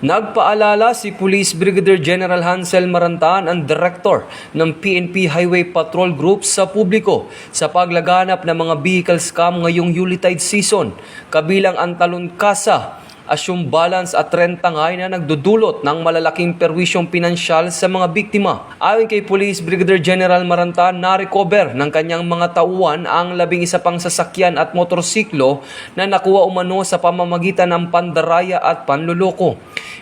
Nagpaalala si Police Brigadier General Hansel Marantan, ang Director ng PNP Highway Patrol Group sa publiko sa paglaganap ng mga vehicle scam ngayong Yuletide season, kabilang ang talon-kasa, assume balance at rentangay na nagdudulot ng malalaking perwisyong pinansyal sa mga biktima. Ayon kay Police Brigadier General Marantan, na-recover ng kanyang mga tauhan ang 11 pang sasakyan at motorsiklo na nakuha umano sa pamamagitan ng pandaraya at panluloko.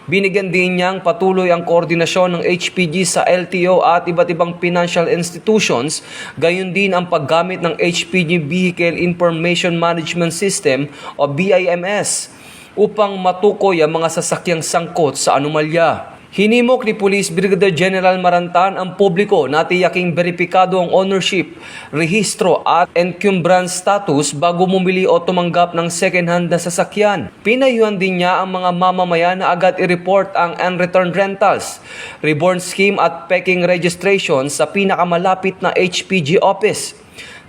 Binigyan din niyang patuloy ang koordinasyon ng HPG sa LTO at iba't ibang financial institutions, gayon din ang paggamit ng HPG Vehicle Information Management System o BIMS upang matukoy ang mga sasakyang sangkot sa anomalya. Hinimok ni Police Brigadier General Marantan ang publiko na tiyaking beripikado ang ownership, rehistro at encumbrance status bago bumili o tumanggap ng second-hand na sasakyan. Pinayuhan din niya ang mga mamamayan na agad i-report ang unreturned rentals, reborn scheme at peking registration sa pinakamalapit na HPG office.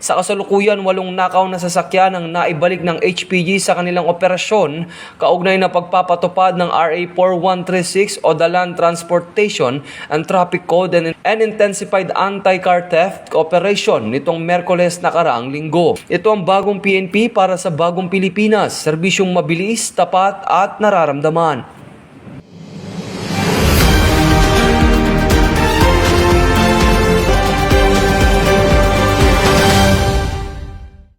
Sa kasalukuyan, 8 nakaw na sasakyan ang naibalik ng HPG sa kanilang operasyon kaugnay na pagpapatupad ng RA 4136 o the Land Transportation and Traffic Code and intensified anti-car theft operation nitong Merkoles na karaang linggo. Ito ang bagong PNP para sa bagong Pilipinas, serbisyong mabilis, tapat at nararamdaman.